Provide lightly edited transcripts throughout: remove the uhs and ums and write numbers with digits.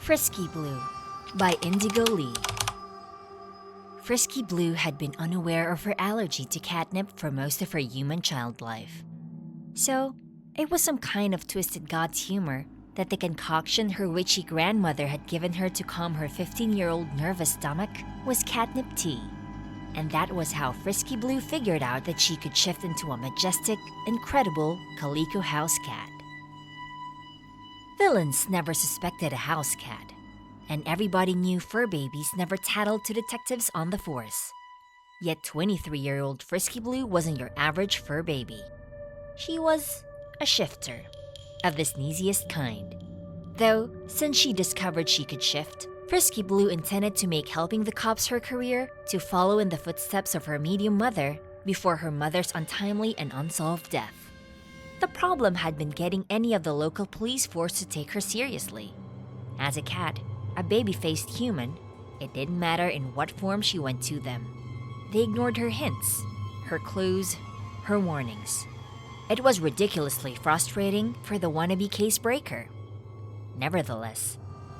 Frisky Blue by Indigo Leigh. Frisky Blue had been unaware of her allergy to catnip for most of her human child life. So, it was some kind of twisted God's humor that the concoction her witchy grandmother had given her to calm her 15-year-old nervous stomach was catnip tea. And that was how Frisky Blue figured out that she could shift into a majestic, incredible calico house cat. Villains never suspected a house cat, and everybody knew fur babies never tattled to detectives on the force. Yet 23-year-old Frisky Blue wasn't your average fur baby. She was a shifter, of the sneeziest kind. Though, since she discovered she could shift, Frisky Blue intended to make helping the cops her career to follow in the footsteps of her medium mother before her mother's untimely and unsolved death. The problem had been getting any of the local police force to take her seriously. As a cat, a baby-faced human, it didn't matter in what form she went to them. They ignored her hints, her clues, her warnings. It was ridiculously frustrating for the wannabe case breaker. Nevertheless,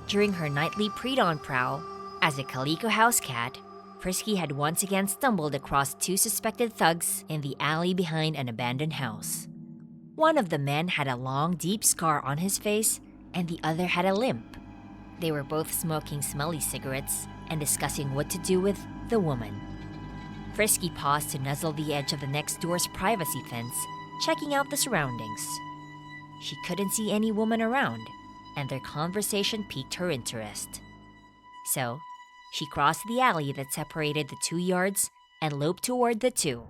during her nightly pre-dawn prowl, as a calico house cat, Frisky had once again stumbled across two suspected thugs in the alley behind an abandoned house. One of the men had a long, deep scar on his face, and the other had a limp. They were both smoking smelly cigarettes and discussing what to do with the woman. Frisky paused to nuzzle the edge of the next door's privacy fence, checking out the surroundings. She couldn't see any woman around, and their conversation piqued her interest. So, she crossed the alley that separated the 2 yards and loped toward the two.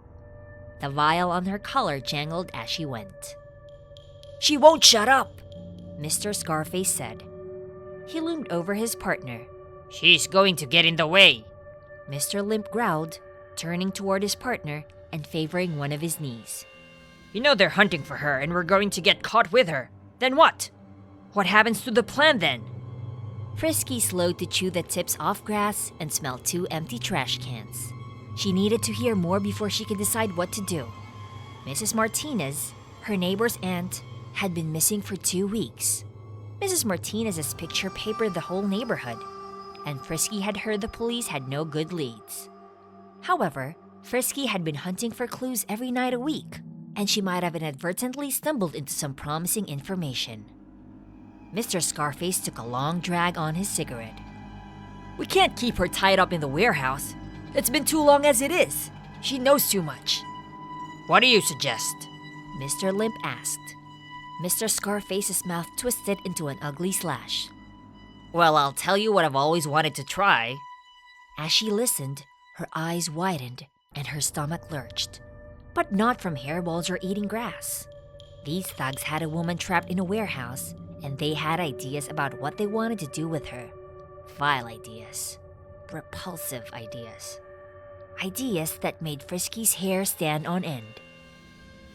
The vial on her collar jangled as she went. "She won't shut up," Mr. Scarface said. He loomed over his partner. "She's going to get in the way," Mr. Limp growled, turning toward his partner and favoring one of his knees. "You know they're hunting for her and we're going to get caught with her. Then what? What happens to the plan then?" Frisky slowed to chew the tips off grass and smelled 2 empty trash cans. She needed to hear more before she could decide what to do. Mrs. Martinez, her neighbor's aunt, had been missing for 2 weeks. Mrs. Martinez's picture papered the whole neighborhood, and Frisky had heard the police had no good leads. However, Frisky had been hunting for clues every night a week, and she might have inadvertently stumbled into some promising information. Mr. Scarface took a long drag on his cigarette. "We can't keep her tied up in the warehouse. It's been too long as it is. She knows too much." "What do you suggest?" Mr. Limp asked. Mr. Scarface's mouth twisted into an ugly slash. "Well, I'll tell you what I've always wanted to try." As she listened, her eyes widened and her stomach lurched. But not from hairballs or eating grass. These thugs had a woman trapped in a warehouse, and they had ideas about what they wanted to do with her. Vile ideas. Repulsive ideas. Ideas that made Frisky's hair stand on end.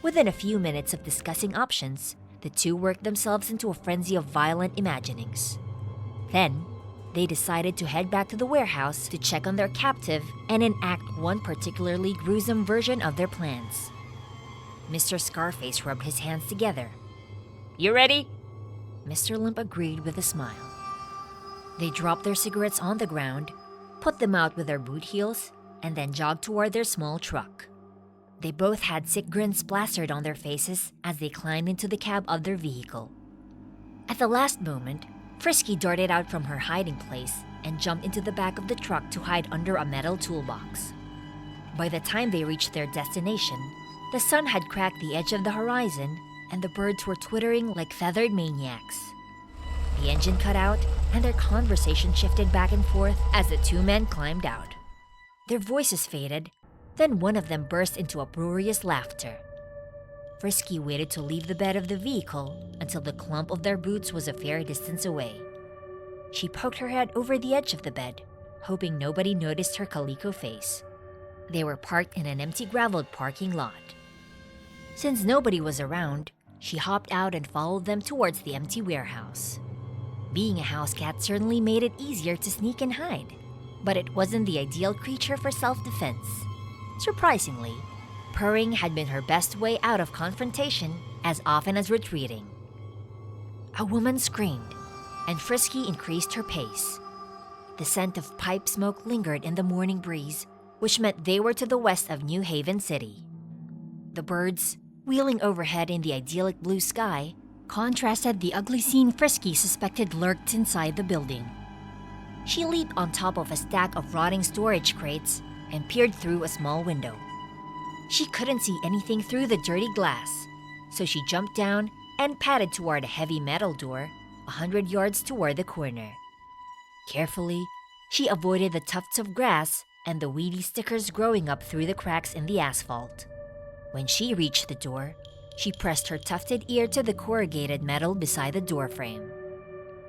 Within a few minutes of discussing options, the two worked themselves into a frenzy of violent imaginings. Then, they decided to head back to the warehouse to check on their captive and enact one particularly gruesome version of their plans. Mr. Scarface rubbed his hands together. "You ready?" Mr. Limp agreed with a smile. They dropped their cigarettes on the ground, put them out with their boot heels, and then jogged toward their small truck. They both had sick grins plastered on their faces as they climbed into the cab of their vehicle. At the last moment, Frisky darted out from her hiding place and jumped into the back of the truck to hide under a metal toolbox. By the time they reached their destination, the sun had cracked the edge of the horizon and the birds were twittering like feathered maniacs. The engine cut out and their conversation shifted back and forth as the two men climbed out. Their voices faded, then one of them burst into uproarious laughter. Frisky waited to leave the bed of the vehicle until the clump of their boots was a fair distance away. She poked her head over the edge of the bed, hoping nobody noticed her calico face. They were parked in an empty graveled parking lot. Since nobody was around, she hopped out and followed them towards the empty warehouse. Being a house cat certainly made it easier to sneak and hide, but it wasn't the ideal creature for self-defense. Surprisingly, purring had been her best way out of confrontation as often as retreating. A woman screamed, and Frisky increased her pace. The scent of pipe smoke lingered in the morning breeze, which meant they were to the west of New Haven City. The birds, wheeling overhead in the idyllic blue sky, contrasted the ugly scene Frisky suspected lurked inside the building. She leaped on top of a stack of rotting storage crates and peered through a small window. She couldn't see anything through the dirty glass, so she jumped down and padded toward a heavy metal door 100 yards toward the corner. Carefully, she avoided the tufts of grass and the weedy stickers growing up through the cracks in the asphalt. When she reached the door, she pressed her tufted ear to the corrugated metal beside the doorframe.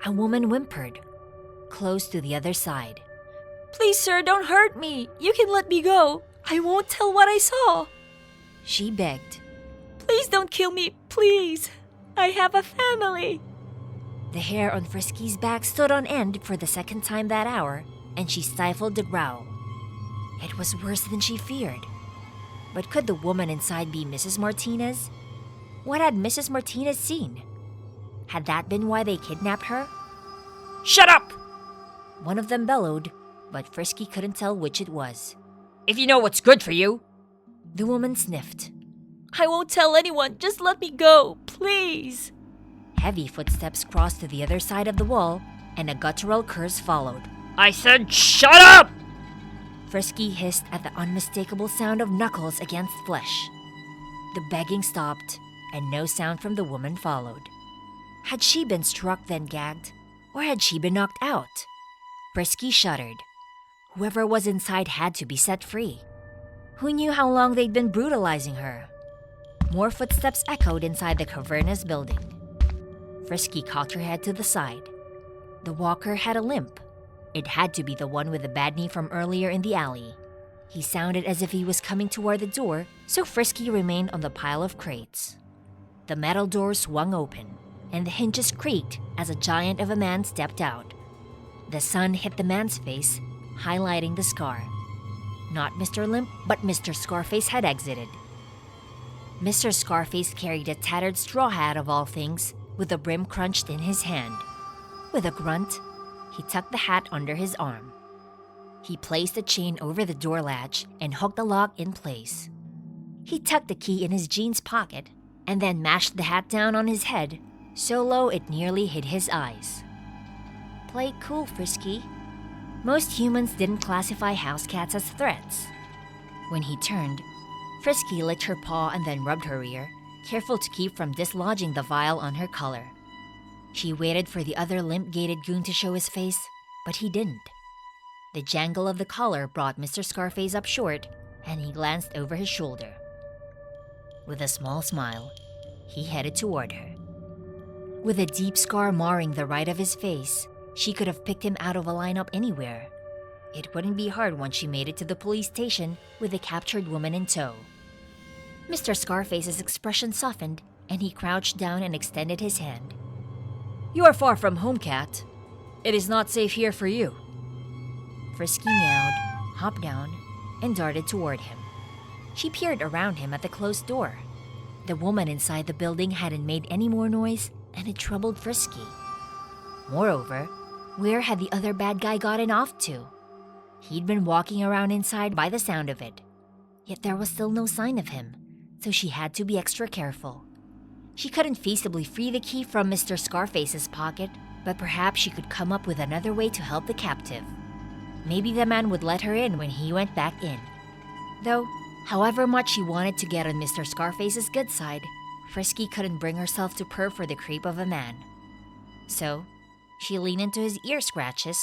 A woman whimpered, close to the other side. "Please, sir, don't hurt me. You can let me go. I won't tell what I saw," she begged. "Please don't kill me, please. I have a family." The hair on Frisky's back stood on end for the second time that hour, and she stifled a growl. It was worse than she feared. But could the woman inside be Mrs. Martinez? What had Mrs. Martinez seen? Had that been why they kidnapped her? "Shut up!" One of them bellowed, but Frisky couldn't tell which it was. "If you know what's good for you." The woman sniffed. "I won't tell anyone. Just let me go, please." Heavy footsteps crossed to the other side of the wall, and a guttural curse followed. "I said shut up!" Frisky hissed at the unmistakable sound of knuckles against flesh. The begging stopped, and no sound from the woman followed. Had she been struck then gagged, or had she been knocked out? Frisky shuddered. Whoever was inside had to be set free. Who knew how long they'd been brutalizing her? More footsteps echoed inside the cavernous building. Frisky cocked her head to the side. The walker had a limp. It had to be the one with the bad knee from earlier in the alley. He sounded as if he was coming toward the door, so Frisky remained on the pile of crates. The metal door swung open, and the hinges creaked as a giant of a man stepped out. The sun hit the man's face, highlighting the scar. Not Mr. Limp, but Mr. Scarface had exited. Mr. Scarface carried a tattered straw hat of all things, with the brim crunched in his hand. With a grunt, he tucked the hat under his arm. He placed the chain over the door latch and hooked the lock in place. He tucked the key in his jeans pocket and then mashed the hat down on his head, so low it nearly hid his eyes. Play it cool, Frisky. Most humans didn't classify house cats as threats. When he turned, Frisky licked her paw and then rubbed her ear, careful to keep from dislodging the vial on her collar. She waited for the other limp-gaited goon to show his face, but he didn't. The jangle of the collar brought Mr. Scarface up short, and he glanced over his shoulder. With a small smile, he headed toward her. With a deep scar marring the right of his face, she could have picked him out of a lineup anywhere. It wouldn't be hard once she made it to the police station with the captured woman in tow. Mr. Scarface's expression softened, and he crouched down and extended his hand. "You are far from home, cat. It is not safe here for you." Frisky meowed, hopped down, and darted toward him. She peered around him at the closed door. The woman inside the building hadn't made any more noise, and it troubled Frisky. Moreover, where had the other bad guy gotten off to? He'd been walking around inside by the sound of it. Yet there was still no sign of him, so she had to be extra careful. She couldn't feasibly free the key from Mr. Scarface's pocket, but perhaps she could come up with another way to help the captive. Maybe the man would let her in when he went back in. Though, however much she wanted to get on Mr. Scarface's good side, Frisky couldn't bring herself to purr for the creep of a man. So, she leaned into his ear scratches,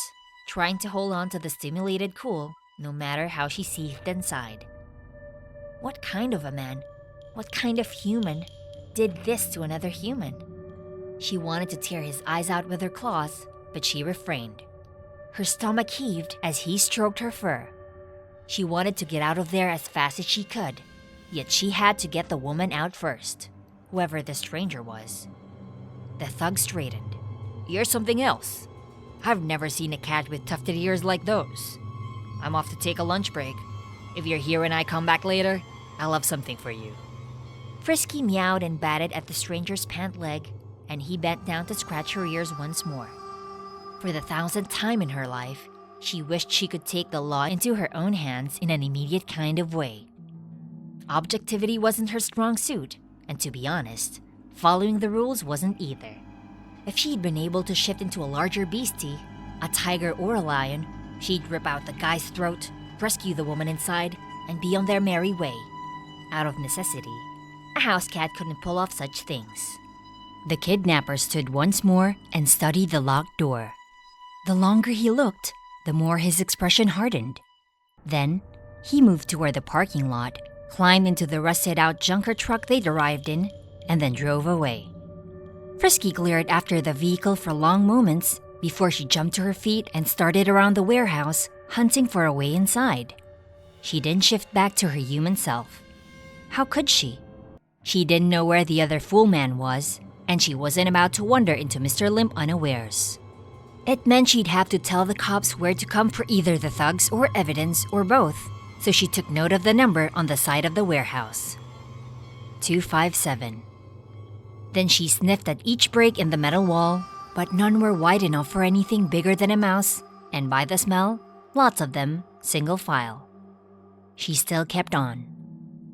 trying to hold on to the stimulated cool, no matter how she seethed inside. What kind of a man, what kind of human, did this to another human? She wanted to tear his eyes out with her claws, but she refrained. Her stomach heaved as he stroked her fur. She wanted to get out of there as fast as she could, yet she had to get the woman out first, whoever the stranger was. The thug straightened. "You're something else. I've never seen a cat with tufted ears like those. I'm off to take a lunch break. If you're here when I come back later, I'll have something for you." Frisky meowed and batted at the stranger's pant leg, and he bent down to scratch her ears once more. For the 1,000th time in her life, she wished she could take the law into her own hands in an immediate kind of way. Objectivity wasn't her strong suit, and to be honest, following the rules wasn't either. If she'd been able to shift into a larger beastie, a tiger or a lion, she'd rip out the guy's throat, rescue the woman inside, and be on their merry way. Out of necessity, a house cat couldn't pull off such things. The kidnapper stood once more and studied the locked door. The longer he looked, the more his expression hardened. Then, he moved toward the parking lot, climbed into the rusted-out junker truck they'd arrived in, and then drove away. Frisky glared after the vehicle for long moments before she jumped to her feet and started around the warehouse, hunting for a way inside. She didn't shift back to her human self. How could she? She didn't know where the other fool man was, and she wasn't about to wander into Mr. Limp unawares. It meant she'd have to tell the cops where to come for either the thugs or evidence or both, so she took note of the number on the side of the warehouse. 257. Then she sniffed at each break in the metal wall, but none were wide enough for anything bigger than a mouse, and by the smell, lots of them, single file. She still kept on.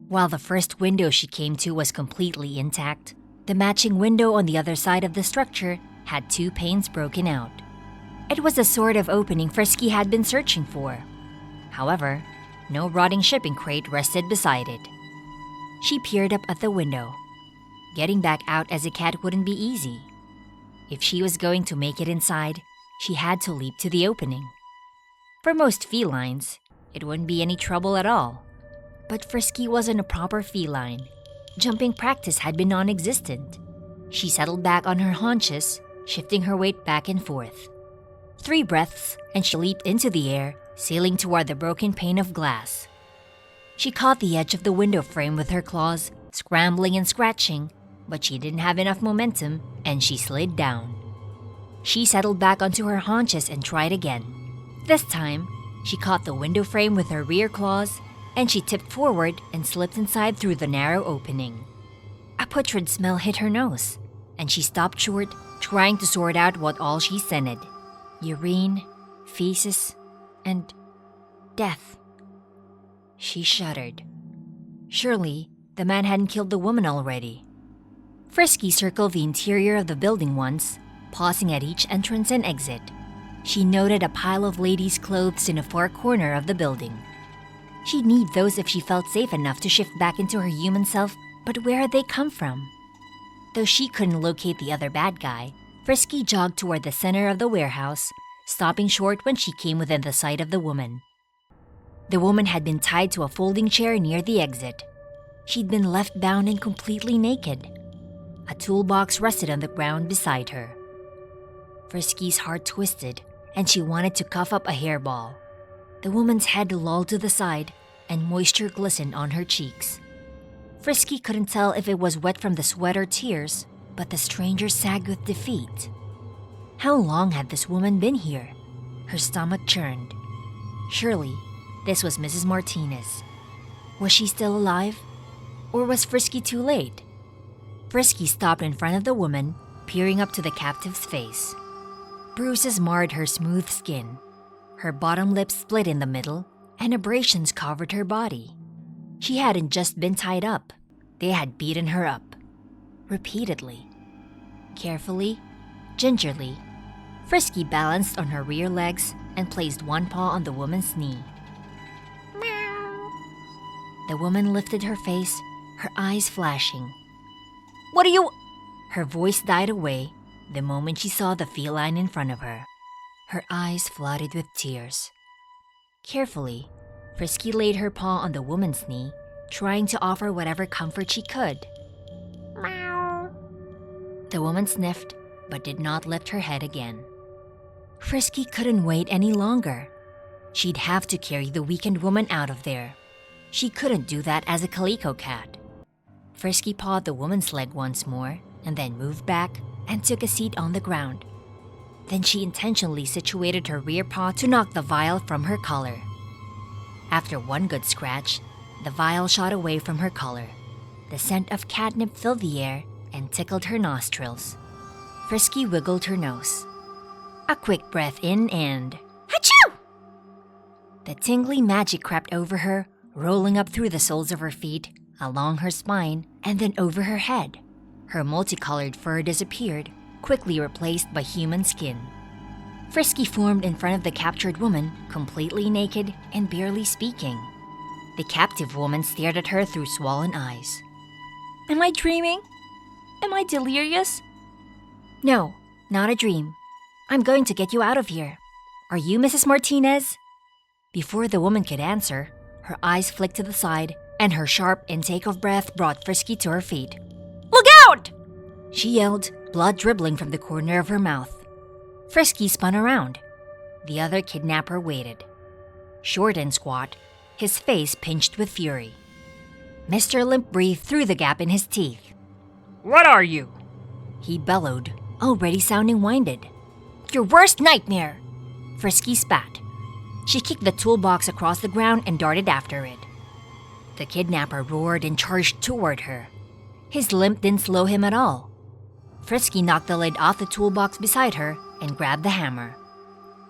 While the first window she came to was completely intact, the matching window on the other side of the structure had 2 panes broken out. It was the sort of opening Frisky had been searching for. However, no rotting shipping crate rested beside it. She peered up at the window. Getting back out as a cat wouldn't be easy. If she was going to make it inside, she had to leap to the opening. For most felines, it wouldn't be any trouble at all. But Frisky wasn't a proper feline. Jumping practice had been non-existent. She settled back on her haunches, shifting her weight back and forth. 3 breaths, and she leaped into the air, sailing toward the broken pane of glass. She caught the edge of the window frame with her claws, scrambling and scratching, but she didn't have enough momentum, and she slid down. She settled back onto her haunches and tried again. This time, she caught the window frame with her rear claws, and she tipped forward and slipped inside through the narrow opening. A putrid smell hit her nose, and she stopped short, trying to sort out what all she scented. Urine, feces, and death. She shuddered. Surely, the man hadn't killed the woman already. Frisky circled the interior of the building once, pausing at each entrance and exit. She noted a pile of ladies' clothes in a far corner of the building. She'd need those if she felt safe enough to shift back into her human self, but where had they come from? Though she couldn't locate the other bad guy, Frisky jogged toward the center of the warehouse, stopping short when she came within the sight of the woman. The woman had been tied to a folding chair near the exit. She'd been left bound and completely naked. A toolbox rested on the ground beside her. Frisky's heart twisted, and she wanted to cough up a hairball. The woman's head lolled to the side, and moisture glistened on her cheeks. Frisky couldn't tell if it was wet from the sweat or tears, but the stranger sagged with defeat. How long had this woman been here? Her stomach churned. Surely, this was Mrs. Martinez. Was she still alive? Or was Frisky too late? Frisky stopped in front of the woman, peering up to the captive's face. Bruises marred her smooth skin. Her bottom lip split in the middle, and abrasions covered her body. She hadn't just been tied up. They had beaten her up. Repeatedly. Carefully, gingerly, Frisky balanced on her rear legs and placed one paw on the woman's knee. Meow. The woman lifted her face, her eyes flashing. "What are you—" Her voice died away the moment she saw the feline in front of her. Her eyes flooded with tears. Carefully, Frisky laid her paw on the woman's knee, trying to offer whatever comfort she could. Meow. The woman sniffed, but did not lift her head again. Frisky couldn't wait any longer. She'd have to carry the weakened woman out of there. She couldn't do that as a calico cat. Frisky pawed the woman's leg once more, and then moved back and took a seat on the ground. Then she intentionally situated her rear paw to knock the vial from her collar. After one good scratch, the vial shot away from her collar. The scent of catnip filled the air and tickled her nostrils. Frisky wiggled her nose. A quick breath in and... Achoo! The tingly magic crept over her, rolling up through the soles of her feet, along her spine, and then over her head. Her multicolored fur disappeared, quickly replaced by human skin. Frisky formed in front of the captured woman, completely naked and barely speaking. The captive woman stared at her through swollen eyes. Am I dreaming? Am I delirious? No, not a dream. I'm going to get you out of here. Are you Mrs. Martinez? Before the woman could answer, her eyes flicked to the side, and her sharp intake of breath brought Frisky to her feet. Look out! She yelled, blood dribbling from the corner of her mouth. Frisky spun around. The other kidnapper waited. Short and squat, his face pinched with fury. Mr. Limp breathed through the gap in his teeth. What are you? He bellowed, already sounding winded. Your worst nightmare! Frisky spat. She kicked the toolbox across the ground and darted after it. The kidnapper roared and charged toward her. His limp didn't slow him at all. Frisky knocked the lid off the toolbox beside her and grabbed the hammer.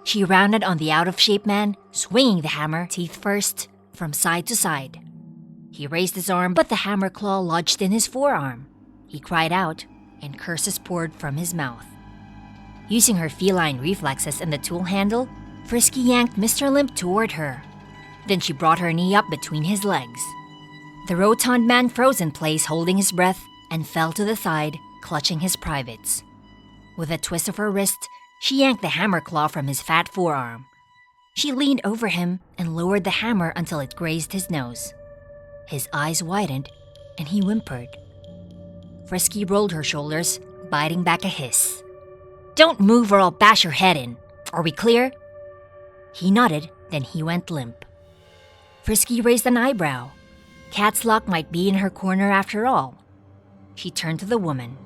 She rounded on the out-of-shape man, swinging the hammer, teeth first, from side to side. He raised his arm, but the hammer claw lodged in his forearm. He cried out, and curses poured from his mouth. Using her feline reflexes and the tool handle, Frisky yanked Mr. Limp toward her. Then she brought her knee up between his legs. The rotund man froze in place, holding his breath, and fell to the side, clutching his privates. With a twist of her wrist, she yanked the hammer claw from his fat forearm. She leaned over him and lowered the hammer until it grazed his nose. His eyes widened, and he whimpered. Frisky rolled her shoulders, biting back a hiss. Don't move or I'll bash your head in. Are we clear? He nodded, then he went limp. Frisky raised an eyebrow. Cat's luck might be in her corner after all. She turned to the woman.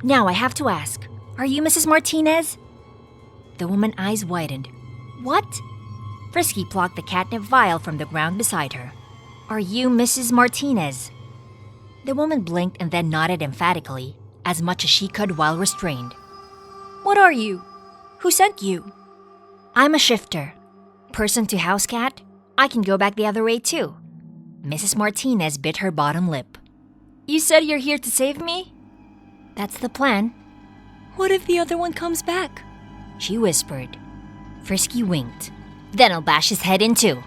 Now I have to ask, are you Mrs. Martinez? The woman's eyes widened. What? Frisky plucked the catnip vial from the ground beside her. Are you Mrs. Martinez? The woman blinked and then nodded emphatically, as much as she could while restrained. What are you? Who sent you? I'm a shifter. Person to house cat? I can go back the other way too. Mrs. Martinez bit her bottom lip. You said you're here to save me? That's the plan. What if the other one comes back? She whispered. Frisky winked. Then I'll bash his head in too.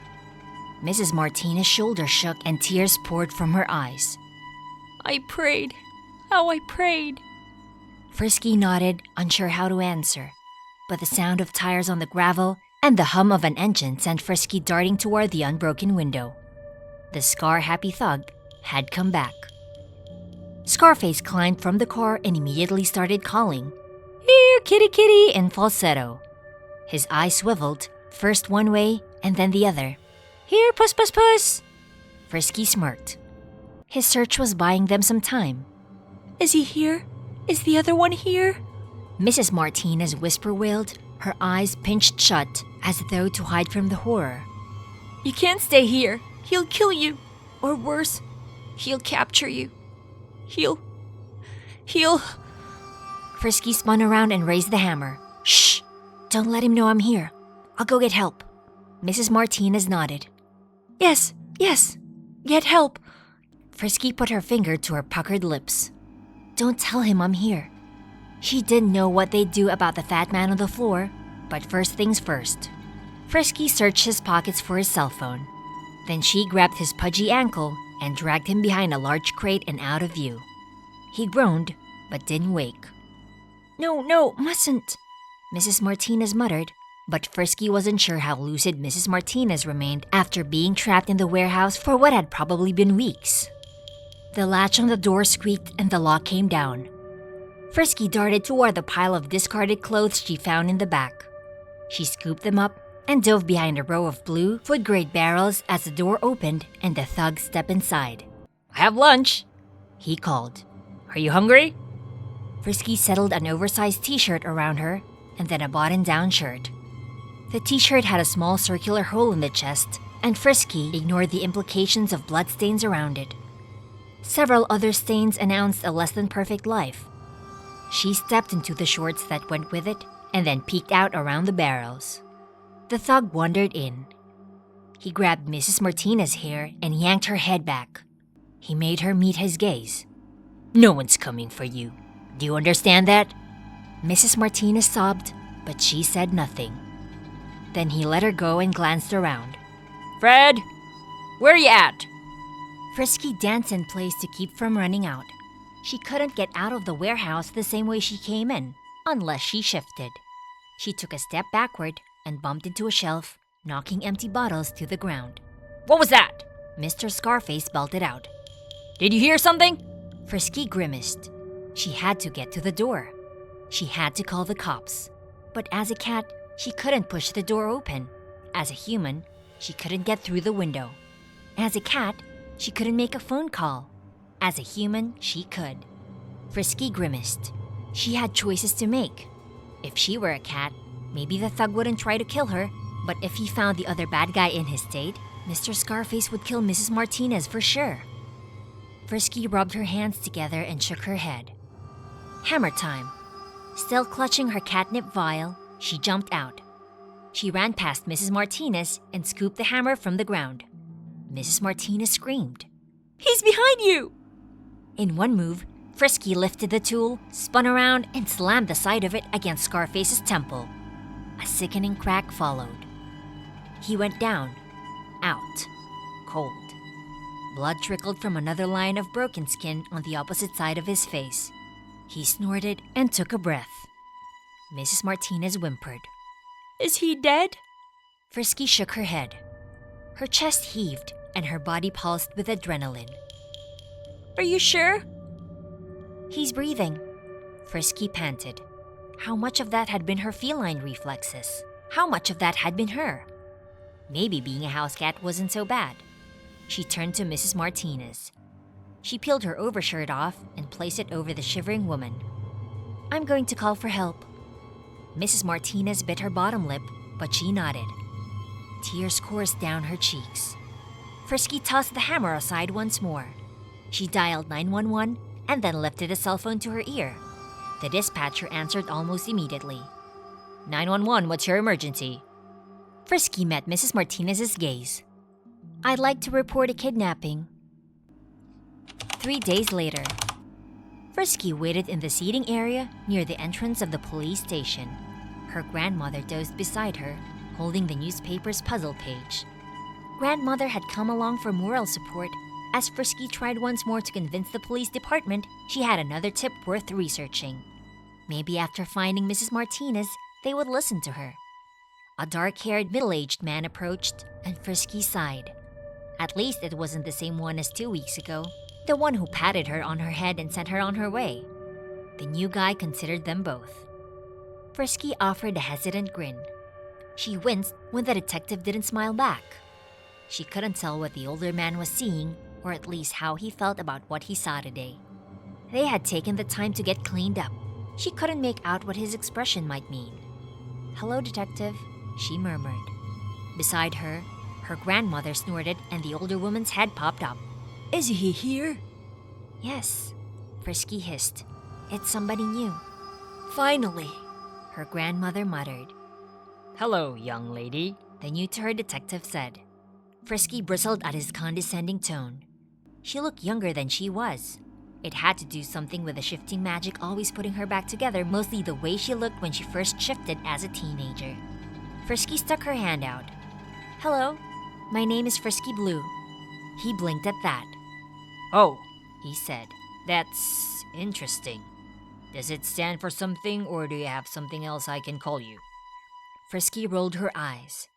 Mrs. Martinez's shoulders shook and tears poured from her eyes. I prayed. How I prayed. Frisky nodded, unsure how to answer. But the sound of tires on the gravel and the hum of an engine sent Frisky darting toward the unbroken window. The scar-happy thug had come back. Scarface climbed from the car and immediately started calling, "Here, kitty kitty," in falsetto. His eyes swiveled, first one way and then the other. "Here, puss puss puss." Frisky smirked. His search was buying them some time. Is he here? Is the other one here? Mrs. Martinez whisper wailed, her eyes pinched shut as though to hide from the horror. You can't stay here. He'll kill you. Or worse, he'll capture you. He'll... Frisky spun around and raised the hammer. Shh! Don't let him know I'm here. I'll go get help. Mrs. Martinez nodded. Yes. Get help. Frisky put her finger to her puckered lips. Don't tell him I'm here. She didn't know what they'd do about the fat man on the floor, but first things first. Frisky searched his pockets for his cell phone. Then she grabbed his pudgy ankle and dragged him behind a large crate and out of view. He groaned, but didn't wake. No, mustn't, Mrs. Martinez muttered, but Frisky wasn't sure how lucid Mrs. Martinez remained after being trapped in the warehouse for what had probably been weeks. The latch on the door squeaked and the lock came down. Frisky darted toward the pile of discarded clothes she found in the back. She scooped them up and dove behind a row of blue, food-grade barrels as the door opened and the thug stepped inside. I have lunch, he called. Are you hungry? Frisky settled an oversized t-shirt around her and then a button-down shirt. The t-shirt had a small circular hole in the chest, and Frisky ignored the implications of bloodstains around it. Several other stains announced a less-than-perfect life. She stepped into the shorts that went with it and then peeked out around the barrels. The thug wandered in. He grabbed Mrs. Martinez's hair and yanked her head back. He made her meet his gaze. "No one's coming for you. Do you understand that?" Mrs. Martinez sobbed, but she said nothing. Then he let her go and glanced around. Fred, where you at? Frisky danced in place to keep from running out. She couldn't get out of the warehouse the same way she came in, unless she shifted. She took a step backward and bumped into a shelf, knocking empty bottles to the ground. What was that? Mr. Scarface belted out. Did you hear something? Frisky grimaced. She had to get to the door. She had to call the cops. But as a cat, she couldn't push the door open. As a human, she couldn't get through the window. As a cat, she couldn't make a phone call. As a human, she could. Frisky grimaced. She had choices to make. If she were a cat, maybe the thug wouldn't try to kill her, but if he found the other bad guy in his state, Mr. Scarface would kill Mrs. Martinez for sure. Frisky rubbed her hands together and shook her head. Hammer time. Still clutching her catnip vial, she jumped out. She ran past Mrs. Martinez and scooped the hammer from the ground. Mrs. Martinez screamed. "He's behind you!" In one move, Frisky lifted the tool, spun around, and slammed the side of it against Scarface's temple. A sickening crack followed. He went down, out, cold. Blood trickled from another line of broken skin on the opposite side of his face. He snorted and took a breath. Mrs. Martinez whimpered. "Is he dead?" Frisky shook her head. Her chest heaved and her body pulsed with adrenaline. "Are you sure?" "He's breathing," Frisky panted. How much of that had been her feline reflexes? How much of that had been her? Maybe being a house cat wasn't so bad. She turned to Mrs. Martinez. She peeled her overshirt off and placed it over the shivering woman. "I'm going to call for help." Mrs. Martinez bit her bottom lip, but she nodded. Tears coursed down her cheeks. Frisky tossed the hammer aside once more. She dialed 911 and then lifted the cell phone to her ear. The dispatcher answered almost immediately. 911, what's your emergency? Frisky met Mrs. Martinez's gaze. "I'd like to report a kidnapping." 3 days later, Frisky waited in the seating area near the entrance of the police station. Her grandmother dozed beside her, holding the newspaper's puzzle page. Grandmother had come along for moral support as Frisky tried once more to convince the police department she had another tip worth researching. Maybe after finding Mrs. Martinez, they would listen to her. A dark-haired, middle-aged man approached, and Frisky sighed. At least it wasn't the same one as 2 weeks ago, the one who patted her on her head and sent her on her way. The new guy considered them both. Frisky offered a hesitant grin. She winced when the detective didn't smile back. She couldn't tell what the older man was seeing, or at least how he felt about what he saw today. They had taken the time to get cleaned up. She couldn't make out what his expression might mean. "Hello, detective," she murmured. Beside her, her grandmother snorted and the older woman's head popped up. "Is he here?" "Yes," Frisky hissed. "It's somebody new." "Finally," her grandmother muttered. "Hello, young lady," the new-to-her detective said. Frisky bristled at his condescending tone. She looked younger than she was. It had to do something with the shifting magic always putting her back together, mostly the way she looked when she first shifted as a teenager. Frisky stuck her hand out. "Hello, my name is Frisky Blue." He blinked at that. "Oh," he said. "That's interesting. Does it stand for something, or do you have something else I can call you?" Frisky rolled her eyes.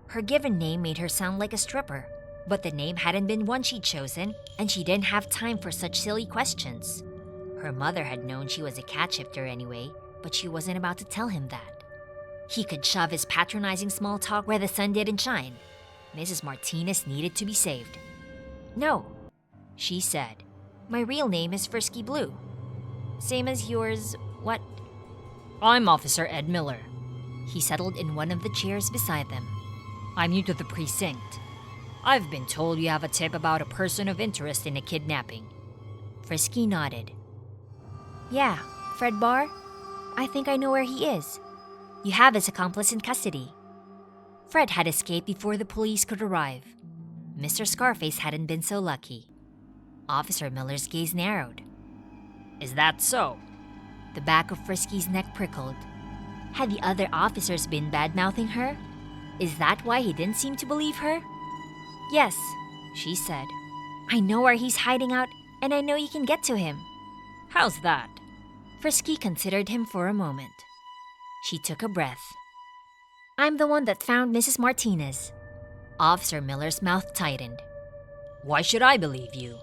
Her given name made her sound like a stripper, but the name hadn't been one she'd chosen, and she didn't have time for such silly questions. Her mother had known she was a cat shifter anyway, but she wasn't about to tell him that. He could shove his patronizing small talk where the sun didn't shine. Mrs. Martinez needed to be saved. "No," she said. "My real name is Frisky Blue. Same as yours, what?" "I'm Officer Ed Miller." He settled in one of the chairs beside them. "I'm new to the precinct. I've been told you have a tip about a person of interest in a kidnapping." Frisky nodded. "Yeah, Fred Barr? I think I know where he is. You have his accomplice in custody. Fred had escaped before the police could arrive. Mr. Scarface hadn't been so lucky. Officer Miller's gaze narrowed. Is that so? The back of Frisky's neck prickled. Had the other officers been bad-mouthing her? Is that why he didn't seem to believe her? Yes, she said. I know where he's hiding out, and I know you can get to him. How's that? Frisky considered him for a moment. She took a breath. I'm the one that found Mrs. Martinez. Officer Miller's mouth tightened. Why should I believe you?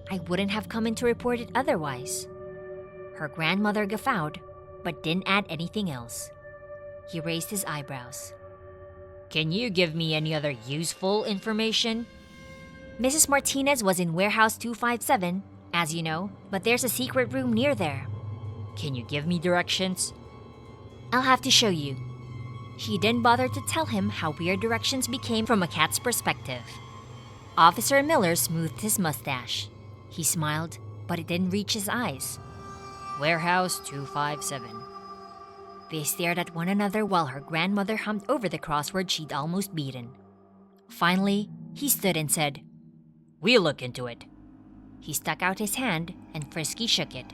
I wouldn't have come in to report it otherwise. Her grandmother guffawed, but didn't add anything else. He raised his eyebrows. Can you give me any other useful information? Mrs. Martinez was in warehouse 257, as you know, but there's a secret room near there. Can you give me directions? I'll have to show you. She didn't bother to tell him how weird directions became from a cat's perspective. Officer Miller smoothed his mustache. He smiled, but it didn't reach his eyes. Warehouse 257. They stared at one another while her grandmother hummed over the crossword she'd almost beaten. Finally, he stood and said, We'll look into it. He stuck out his hand, and Frisky shook it.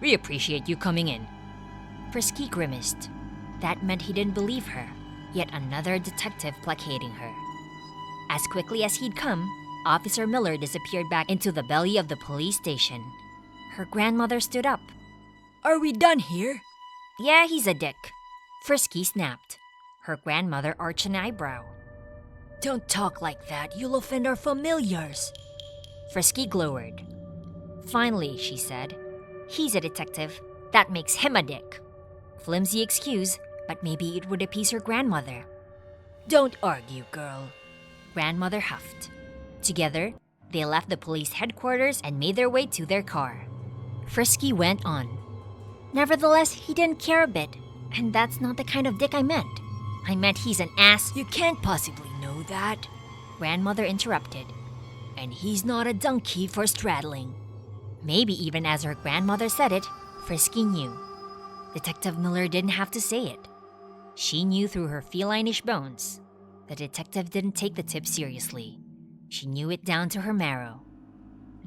We appreciate you coming in. Frisky grimaced. That meant he didn't believe her. Yet another detective placating her. As quickly as he'd come, Officer Miller disappeared back into the belly of the police station. Her grandmother stood up. Are we done here? Yeah, he's a dick. Frisky snapped. Her grandmother arched an eyebrow. Don't talk like that. You'll offend our familiars. Frisky glowered. Finally, she said, he's a detective. That makes him a dick. Flimsy excuse, but maybe it would appease her grandmother. Don't argue, girl. Grandmother huffed. Together, they left the police headquarters and made their way to their car. Frisky went on. Nevertheless, he didn't care a bit, and that's not the kind of dick I meant. I meant he's an ass. You can't possibly know that. Grandmother interrupted. And he's not a donkey for straddling. Maybe even as her grandmother said it, Frisky knew. Detective Miller didn't have to say it. She knew through her feline-ish bones. The detective didn't take the tip seriously. She knew it down to her marrow.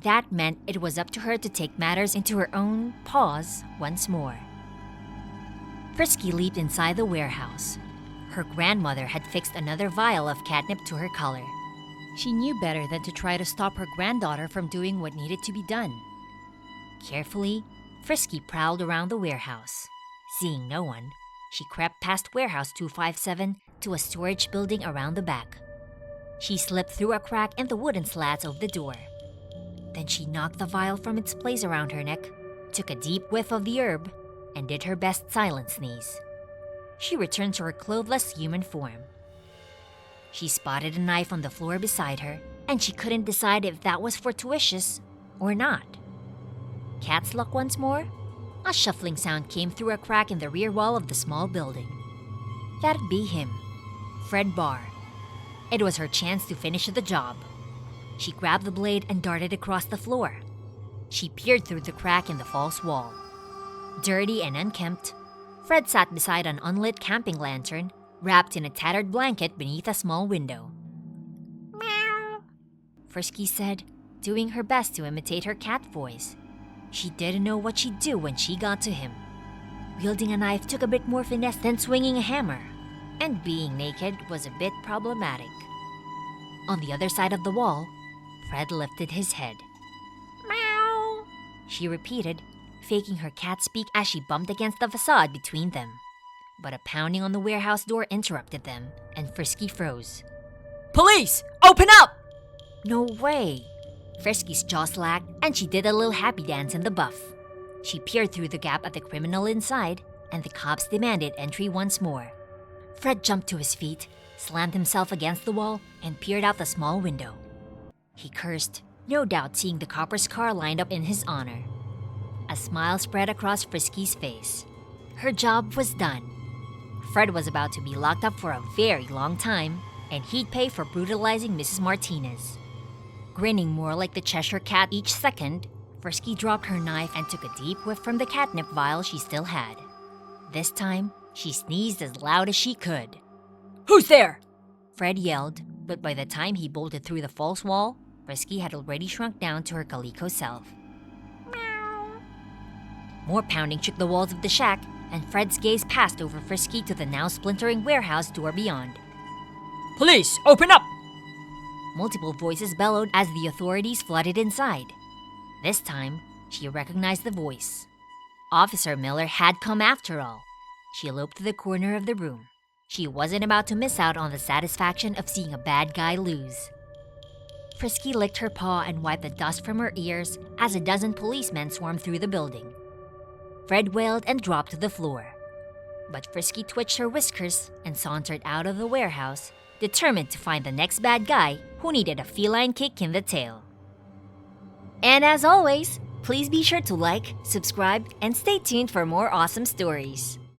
That meant it was up to her to take matters into her own paws once more. Frisky leaped inside the warehouse. Her grandmother had fixed another vial of catnip to her collar. She knew better than to try to stop her granddaughter from doing what needed to be done. Carefully, Frisky prowled around the warehouse. Seeing no one, she crept past warehouse 257 to a storage building around the back. She slipped through a crack in the wooden slats of the door. Then she knocked the vial from its place around her neck, took a deep whiff of the herb, and did her best silent sneeze. She returned to her clothless human form. She spotted a knife on the floor beside her, and she couldn't decide if that was fortuitous or not. Cat's luck once more? A shuffling sound came through a crack in the rear wall of the small building. That'd be him, Fred Barr. It was her chance to finish the job. She grabbed the blade and darted across the floor. She peered through the crack in the false wall. Dirty and unkempt, Fred sat beside an unlit camping lantern, wrapped in a tattered blanket beneath a small window. Meow, Frisky said, doing her best to imitate her cat voice. She didn't know what she'd do when she got to him. Wielding a knife took a bit more finesse than swinging a hammer, and being naked was a bit problematic. On the other side of the wall, Fred lifted his head. Meow, she repeated, faking her cat speak as she bumped against the facade between them. But a pounding on the warehouse door interrupted them, and Frisky froze. Police! Open up! No way! Frisky's jaw slacked, and she did a little happy dance in the buff. She peered through the gap at the criminal inside, and the cops demanded entry once more. Fred jumped to his feet, slammed himself against the wall, and peered out the small window. He cursed, no doubt seeing the copper's car lined up in his honor. A smile spread across Frisky's face. Her job was done. Fred was about to be locked up for a very long time, and he'd pay for brutalizing Mrs. Martinez. Grinning more like the Cheshire Cat each second, Frisky dropped her knife and took a deep whiff from the catnip vial she still had. This time, She sneezed as loud as she could. Who's there? Fred yelled, but by the time he bolted through the false wall, Frisky had already shrunk down to her calico self. More pounding shook the walls of the shack, and Fred's gaze passed over Frisky to the now splintering warehouse door beyond. Police, open up! Multiple voices bellowed as the authorities flooded inside. This time, she recognized the voice. Officer Miller had come after all. She eloped to the corner of the room. She wasn't about to miss out on the satisfaction of seeing a bad guy lose. Frisky licked her paw and wiped the dust from her ears as a dozen policemen swarmed through the building. Fred wailed and dropped to the floor. But Frisky twitched her whiskers and sauntered out of the warehouse, determined to find the next bad guy who needed a feline kick in the tail. And as always, please be sure to like, subscribe, and stay tuned for more awesome stories.